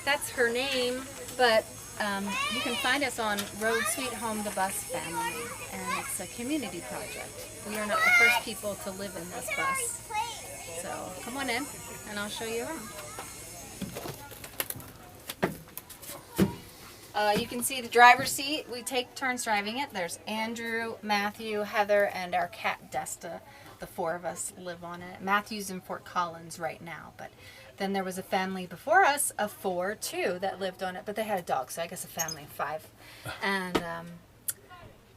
that's her name, but you can find us on Road Sweet Home the Bus Family, and it's a community project. We are not the first people to live in this bus. So come on in, and I'll show you around. You can see the driver's seat. We take turns driving it. There's Andrew, Matthew, Heather, and our cat Desta. The four of us live on it. Matthew's in Fort Collins right now, but then there was a family before us of 4 too that lived on it, but they had a dog, so I guess a family of 5. And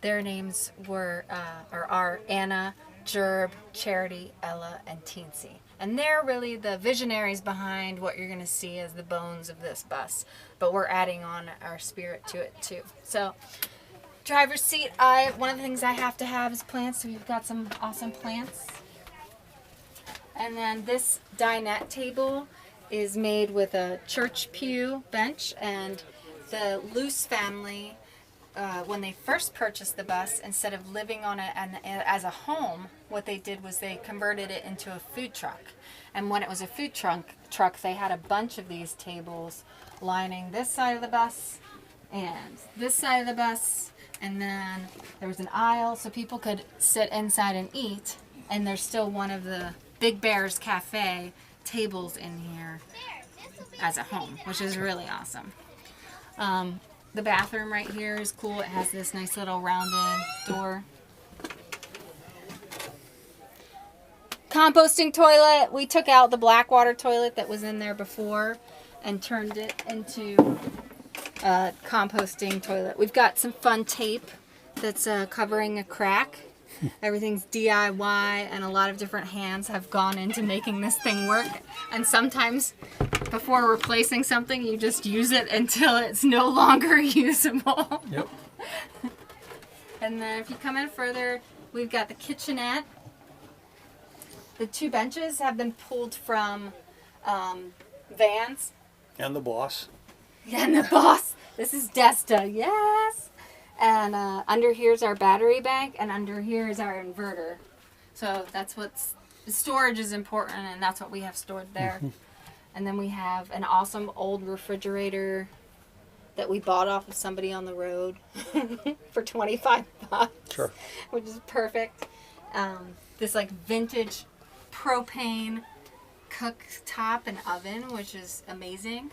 their names were are Anna, Gerb, Charity, Ella, and Teensy. And they're really the visionaries behind what you're going to see as the bones of this bus. But we're adding on our spirit to it too. So, driver's seat, one of the things I have to have is plants. So we've got some awesome plants. And then this dinette table is made with a church pew bench. And the Luce family, when they first purchased the bus, instead of living on it as a home, what they did was they converted it into a food truck. And when it was a food truck, they had a bunch of these tables lining this side of the bus and this side of the bus. And then there was an aisle so people could sit inside and eat. And there's still one of the Big Bear's Cafe tables in here as a home, which is really awesome. The bathroom right here is cool. It has this nice little rounded door. Composting toilet. We took out the black water toilet that was in there before and turned it into a composting toilet. We've got some fun tape that's covering a crack. Everything's DIY, and a lot of different hands have gone into making this thing work. And sometimes before replacing something, you just use it until it's no longer usable. Yep. And then if you come in further, we've got the kitchenette. The 2 benches have been pulled from vans. And the boss. And the boss. This is Desta. Yes. And under here's our battery bank, and under here is our inverter. So that's storage is important, and that's what we have stored there. And then we have an awesome old refrigerator that we bought off of somebody on the road for $25. Sure. Which is perfect. This like vintage propane cooktop and oven, which is amazing.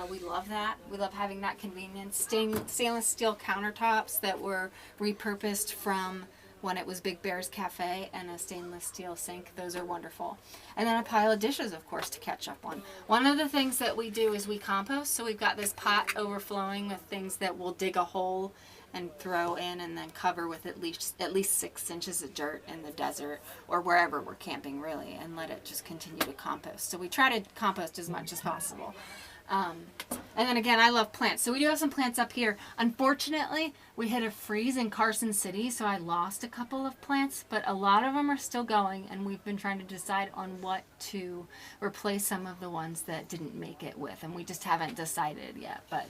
We love that. We love having that convenience. Stainless steel countertops that were repurposed from when it was Big Bear's Cafe, and a stainless steel sink. Those are wonderful. And then a pile of dishes, of course, to catch up on. One of the things that we do is we compost. So we've got this pot overflowing with things that we'll dig a hole and throw in and then cover with at least 6 inches of dirt in the desert or wherever we're camping, really, and let it just continue to compost. So we try to compost as much as possible. And then again, I love plants. So we do have some plants up here. Unfortunately, we hit a freeze in Carson City, so I lost a couple of plants, but a lot of them are still going, and we've been trying to decide on what to replace some of the ones that didn't make it with, and we just haven't decided yet. But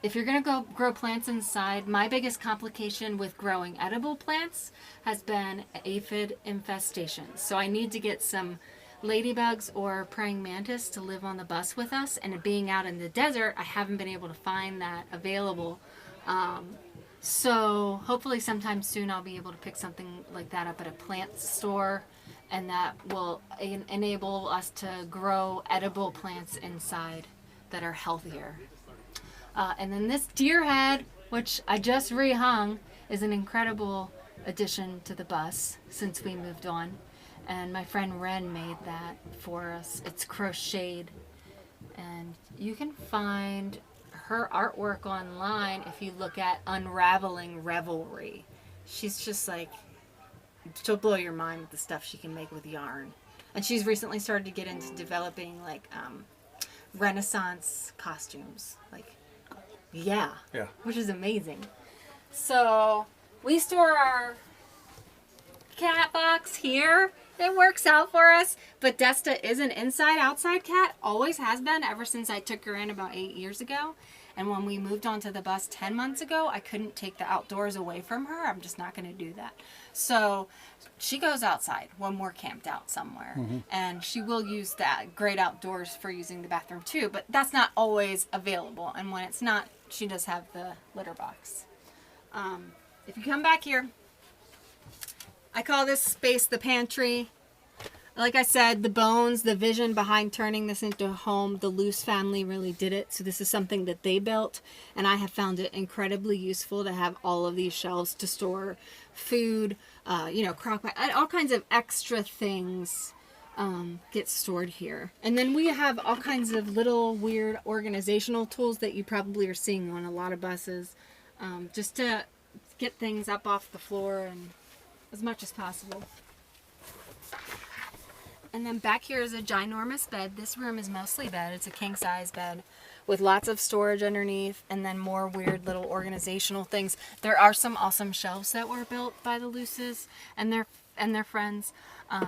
if you're going to go grow plants inside, my biggest complication with growing edible plants has been aphid infestations. So I need to get some ladybugs or praying mantis to live on the bus with us, and being out in the desert, I haven't been able to find that available. So hopefully sometime soon I'll be able to pick something like that up at a plant store, and that will enable us to grow edible plants inside that are healthier. And then this deer head, which I just rehung, is an incredible addition to the bus since we moved on. And my friend Ren made that for us. It's crocheted. And you can find her artwork online if you look at Unraveling Revelry. She's just like, she'll blow your mind with the stuff she can make with yarn. And she's recently started to get into developing like Renaissance costumes. Like, yeah. Which is amazing. So we store our cat box here it works out for us. But Desta is an inside-outside cat. Always has been ever since I took her in about 8 years ago. And when we moved onto the bus 10 months ago, I couldn't take the outdoors away from her. I'm just not going to do that. So she goes outside when we're camped out somewhere. And she will use that great outdoors for using the bathroom too. But that's not always available. And when it's not, she does have the litter box. If you come back here, I call this space the pantry. Like I said, the bones, the vision behind turning this into a home, the Luce family really did it. So this is something that they built, and I have found it incredibly useful to have all of these shelves to store food, you know, crock pot, all kinds of extra things get stored here. And then we have all kinds of little weird organizational tools that you probably are seeing on a lot of buses, just to get things up off the floor and as much as possible. And then back here is a ginormous bed. This room is mostly bed. It's a king size bed with lots of storage underneath and then more weird little organizational things. There are some awesome shelves that were built by the Luces and their friends.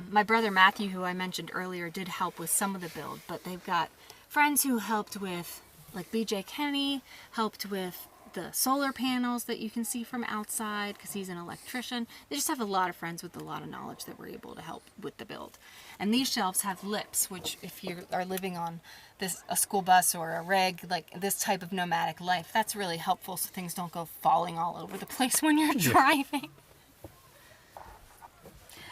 My brother Matthew, who I mentioned earlier, did help with some of the build, but they've got friends who helped with, like BJ Kenny, helped with the solar panels that you can see from outside because he's an electrician. They just have a lot of friends with a lot of knowledge that were able to help with the build. And these shelves have lips, which if you are living on a school bus or a rig, like this type of nomadic life, that's really helpful so things don't go falling all over the place when you're driving.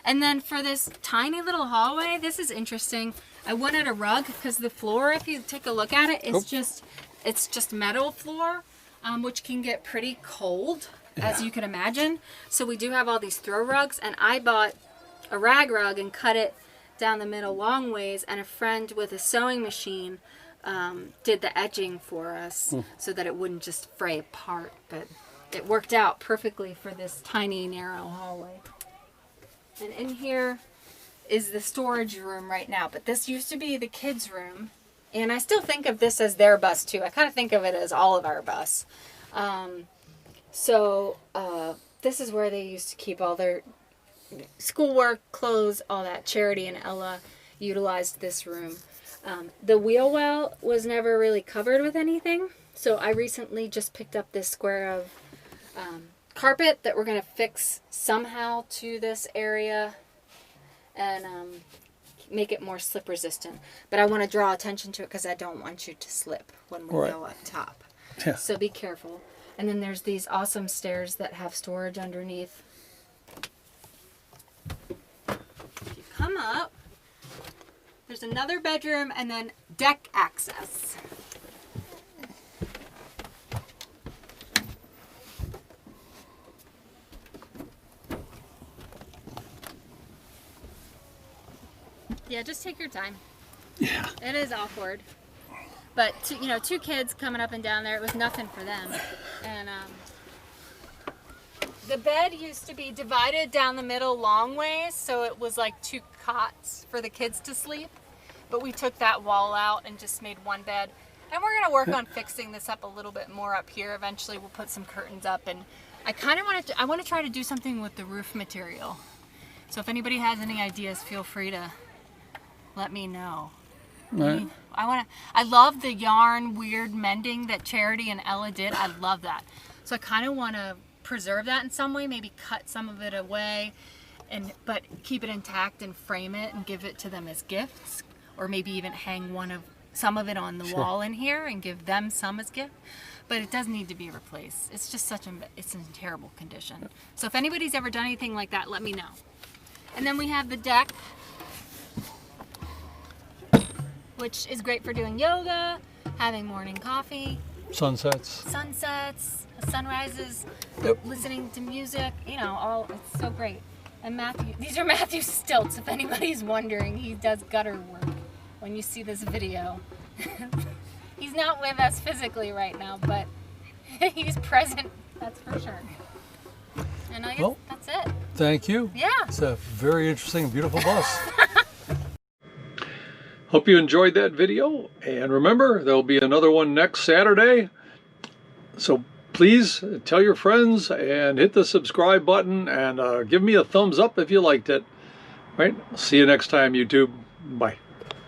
And then for this tiny little hallway, this is interesting. I wanted a rug because the floor, if you take a look at it, it's just metal floor. Which can get pretty cold, as you can imagine. So we do have all these throw rugs, and I bought a rag rug and cut it down the middle long ways, and a friend with a sewing machine did the edging for us so that it wouldn't just fray apart. But it worked out perfectly for this tiny, narrow hallway. And in here is the storage room right now, but this used to be the kids' room. And I still think of this as their bus, too. I kind of think of it as all of our bus. This is where they used to keep all their schoolwork, clothes, all that. Charity and Ella utilized this room. The wheel well was never really covered with anything. So I recently just picked up this square of carpet that we're going to fix somehow to this area. And make it more slip resistant, but I want to draw attention to it because I don't want you to slip when we go up top. Yeah. So be careful. And then there's these awesome stairs that have storage underneath. If you come up, there's another bedroom and then deck access. Yeah, just take your time. Yeah. It is awkward. But, two kids coming up and down there, it was nothing for them. And the bed used to be divided down the middle long ways, so it was like 2 cots for the kids to sleep. But we took that wall out and just made one bed. And we're going to work on fixing this up a little bit more up here. Eventually we'll put some curtains up. And I want to try to do something with the roof material. So if anybody has any ideas, feel free to let me know. Right. I love the yarn weird mending that Charity and Ella did. I love that. So I kind of want to preserve that in some way, maybe cut some of it away, but keep it intact and frame it and give it to them as gifts, or maybe even hang some of it on the wall in here and give them some as gift. But it does need to be replaced. It's just it's in terrible condition. So if anybody's ever done anything like that, let me know. And then we have the deck, which is great for doing yoga, having morning coffee, sunsets, sunrises, listening to music, it's so great. And these are Matthew's stilts, if anybody's wondering. He does gutter work when you see this video. He's not with us physically right now, but he's present, that's for sure. And I guess that's it. Thank you. Yeah. It's a very interesting, beautiful bus. Hope you enjoyed that video, and remember, there'll be another one next Saturday. So please tell your friends and hit the subscribe button and give me a thumbs up if you liked it. Right? See you next time, YouTube. Bye.